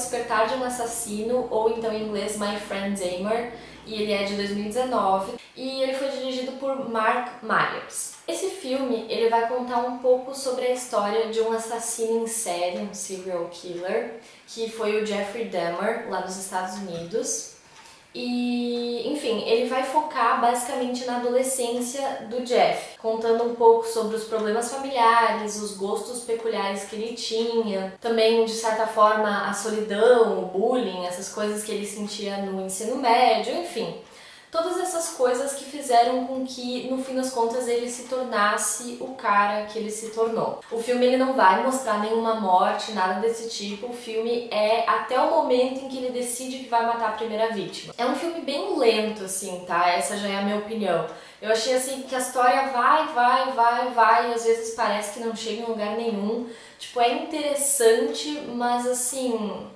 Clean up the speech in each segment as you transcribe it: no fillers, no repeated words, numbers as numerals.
Despertar de um Assassino, ou então em inglês My Friend Dahmer, e ele é de 2019 e ele foi dirigido por Mark Myers. Esse filme ele vai contar um pouco sobre a história de um assassino em série, um serial killer, que foi o Jeffrey Dahmer, lá dos Estados Unidos. E, enfim, ele vai focar basicamente na adolescência do Jeff, contando um pouco sobre os problemas familiares, os gostos peculiares que ele tinha, também, de certa forma, a solidão, o bullying, essas coisas que ele sentia no ensino médio, enfim. Todas essas coisas que fizeram com que, no fim das contas, ele se tornasse o cara que ele se tornou. O filme ele não vai mostrar nenhuma morte, nada desse tipo. O filme é até o momento em que ele decide que vai matar a primeira vítima. É um filme bem lento, assim, tá? Essa já é a minha opinião. Eu achei, assim, que a história vai, e às vezes parece que não chega em lugar nenhum. Tipo, é interessante, mas, assim...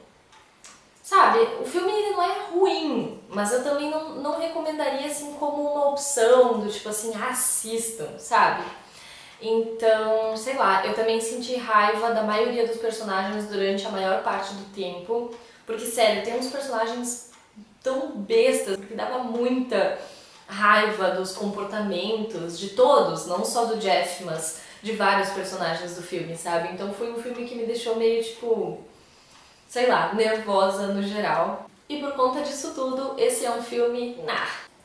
Sabe, o filme ele não é ruim, mas eu também não recomendaria assim como uma opção do tipo assim, assistam, sabe? Então, sei lá, eu também senti raiva da maioria dos personagens durante a maior parte do tempo, porque sério, tem uns personagens tão bestas que dava muita raiva dos comportamentos de todos, não só do Jeff, mas de vários personagens do filme, sabe? Então foi um filme que me deixou meio tipo... sei lá, nervosa no geral. E por conta disso tudo, esse é um filme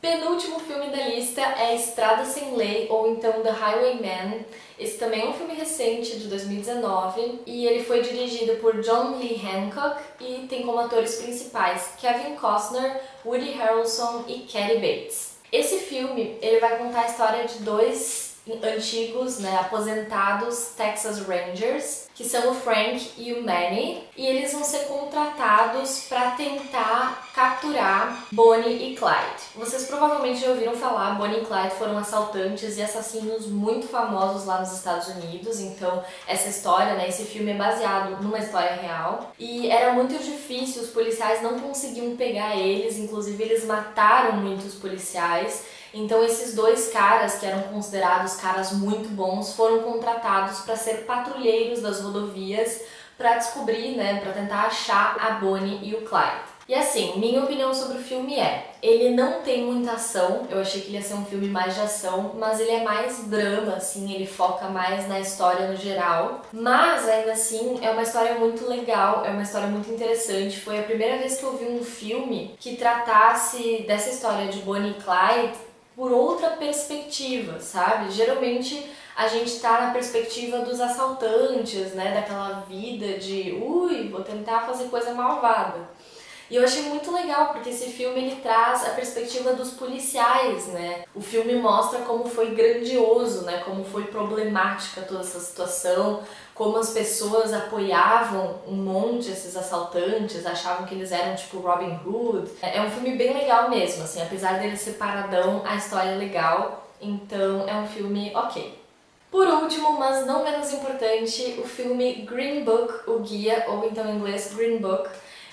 Penúltimo filme da lista é Estrada Sem Lei, ou então The Highwayman. Esse também é um filme recente, de 2019, e ele foi dirigido por John Lee Hancock e tem como atores principais Kevin Costner, Woody Harrelson e Kathy Bates. Esse filme ele vai contar a história de dois antigos, aposentados Texas Rangers, que são o Frank e o Manny, e eles vão ser contratados para tentar capturar Bonnie e Clyde. Vocês provavelmente já ouviram falar, Bonnie e Clyde foram assaltantes e assassinos muito famosos lá nos Estados Unidos, então essa história, esse filme é baseado numa história real, e era muito difícil, os policiais não conseguiam pegar eles, inclusive eles mataram muitos policiais. Então esses dois caras, que eram considerados caras muito bons, foram contratados para ser patrulheiros das rodovias para descobrir, para tentar achar a Bonnie e o Clyde. E assim, minha opinião sobre o filme ele não tem muita ação, eu achei que ele ia ser um filme mais de ação, mas ele é mais drama, assim, ele foca mais na história no geral. Mas ainda assim, é uma história muito legal, é uma história muito interessante. Foi a primeira vez que eu vi um filme que tratasse dessa história de Bonnie e Clyde por outra perspectiva, sabe? Geralmente a gente tá na perspectiva dos assaltantes, daquela vida de vou tentar fazer coisa malvada. E eu achei muito legal, porque esse filme ele traz a perspectiva dos policiais, O filme mostra como foi grandioso, como foi problemática toda essa situação, como as pessoas apoiavam um monte esses assaltantes, achavam que eles eram tipo Robin Hood. É um filme bem legal mesmo, assim, apesar dele ser paradão, a história é legal, então é um filme ok. Por último, mas não menos importante, o filme Green Book, o Guia, ou então em inglês Green Book.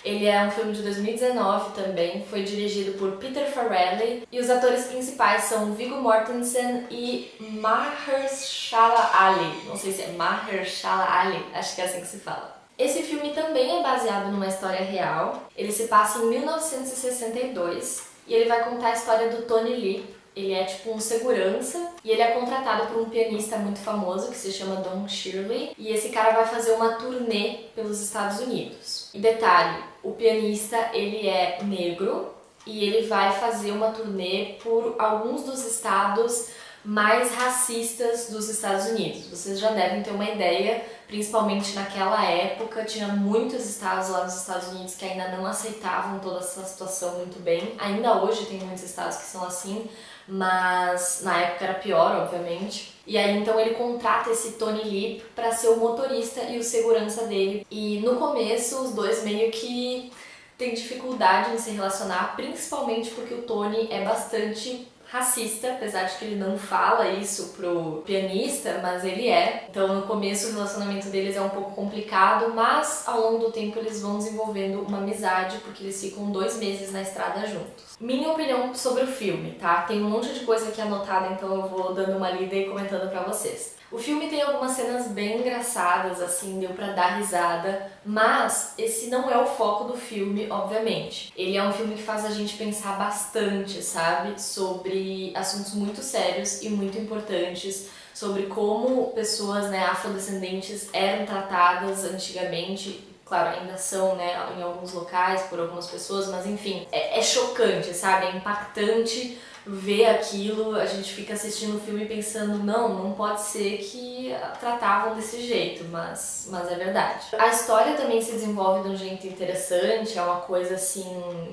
Ele é um filme de 2019 também, foi dirigido por Peter Farrelly e os atores principais são Viggo Mortensen e Mahershala Ali. Não sei se é Mahershala Ali, acho que é assim que se fala. Esse filme também é baseado numa história real, ele se passa em 1962 e ele vai contar a história do Tony Lee. Ele é tipo um segurança e ele é contratado por um pianista muito famoso que se chama Don Shirley e esse cara vai fazer uma turnê pelos Estados Unidos. E detalhe, o pianista ele é negro e ele vai fazer uma turnê por alguns dos estados mais racistas dos Estados Unidos. Vocês já devem ter uma ideia, principalmente naquela época, tinha muitos estados lá nos Estados Unidos que ainda não aceitavam toda essa situação muito bem. Ainda hoje tem muitos estados que são assim, mas na época era pior, obviamente. E aí então ele contrata esse Tony Lee para ser o motorista e o segurança dele. E no começo os dois meio que têm dificuldade em se relacionar, principalmente porque o Tony é bastante racista, apesar de que ele não fala isso pro pianista, mas ele é. Então no começo o relacionamento deles é um pouco complicado, mas ao longo do tempo eles vão desenvolvendo uma amizade, porque eles ficam 2 meses na estrada juntos. Minha opinião sobre o filme, tá? Tem um monte de coisa aqui anotada, então eu vou dando uma lida e comentando pra vocês. O filme tem algumas cenas bem engraçadas, assim, deu pra dar risada, mas esse não é o foco do filme, obviamente. Ele é um filme que faz a gente pensar bastante, sabe? Sobre assuntos muito sérios e muito importantes, sobre como pessoas, né, afrodescendentes eram tratadas antigamente. Claro, ainda são, né, em alguns locais, por algumas pessoas, mas enfim, é chocante, sabe? É impactante ver aquilo, a gente fica assistindo o filme pensando, não pode ser que tratavam desse jeito, mas é verdade. A história também se desenvolve de um jeito interessante, é uma coisa assim,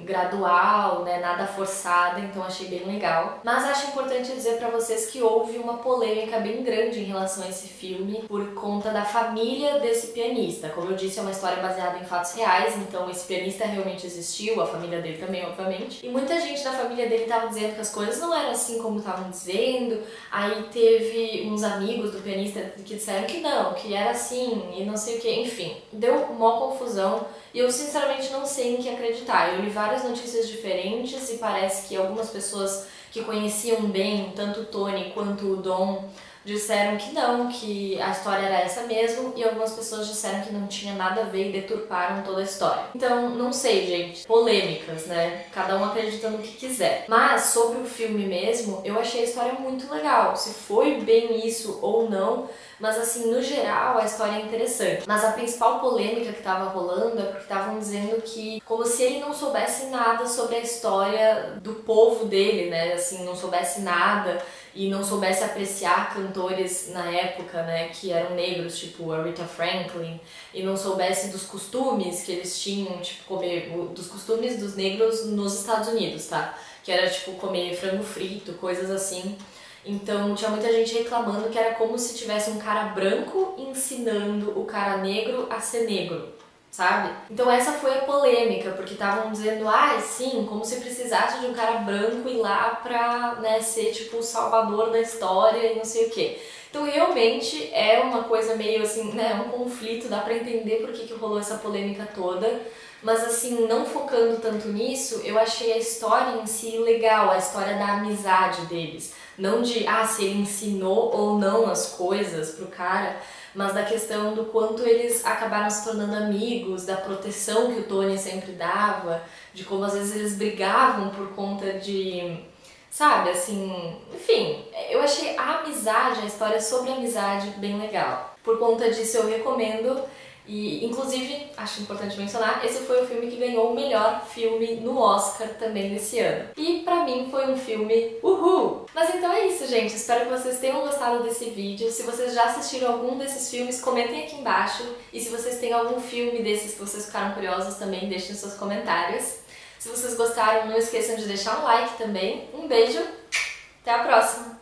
gradual, né, nada forçada, então achei bem legal. Mas acho importante dizer pra vocês que houve uma polêmica bem grande em relação a esse filme, por conta da família desse pianista. Como eu disse, é uma história baseada em fatos reais, então esse pianista realmente existiu, a família dele também, obviamente. E muita gente da família dele tava dizendo que as coisas não eram assim como estavam dizendo. Aí teve uns amigos do pianista que disseram que não, que era assim e não sei o que. Enfim, deu uma confusão e eu sinceramente não sei em que acreditar. Eu li várias notícias diferentes e parece que algumas pessoas que conheciam bem tanto o Tony quanto o Dom disseram que não, que a história era essa mesmo, e algumas pessoas disseram que não tinha nada a ver e deturparam toda a história. Então, não sei, gente. Polêmicas, né? Cada um acredita no que quiser. Mas, sobre o filme mesmo, eu achei a história muito legal. Se foi bem isso ou não, mas assim, no geral, a história é interessante. Mas a principal polêmica que tava rolando é porque estavam dizendo que, como se ele não soubesse nada sobre a história do povo dele, né? Assim, não soubesse nada e não soubesse apreciar cantores na época, né, que eram negros, tipo a Aretha Franklin, e não soubesse dos costumes que eles tinham, tipo, comer, dos costumes dos negros nos Estados Unidos, tá? Que era, tipo, comer frango frito, coisas assim. Então tinha muita gente reclamando que era como se tivesse um cara branco ensinando o cara negro a ser negro, sabe? Então essa foi a polêmica, porque estavam dizendo, sim, como se precisasse de um cara branco ir lá pra, né, ser tipo o salvador da história e não sei o quê. Então realmente é uma coisa meio assim, né, um conflito, dá pra entender por que rolou essa polêmica toda, mas assim, não focando tanto nisso, eu achei a história em si legal, a história da amizade deles. Não de, se ele ensinou ou não as coisas pro cara, mas da questão do quanto eles acabaram se tornando amigos, da proteção que o Tony sempre dava, de como às vezes eles brigavam por conta de, sabe, assim, enfim, eu achei a amizade, a história sobre a amizade bem legal. Por conta disso eu recomendo. E, inclusive, acho importante mencionar, esse foi o filme que ganhou o melhor filme no Oscar também nesse ano. E pra mim foi um filme uhul! Mas então é isso, gente. Espero que vocês tenham gostado desse vídeo. Se vocês já assistiram algum desses filmes, comentem aqui embaixo. E se vocês têm algum filme desses que vocês ficaram curiosos também, deixem seus comentários. Se vocês gostaram, não esqueçam de deixar um like também. Um beijo, até a próxima!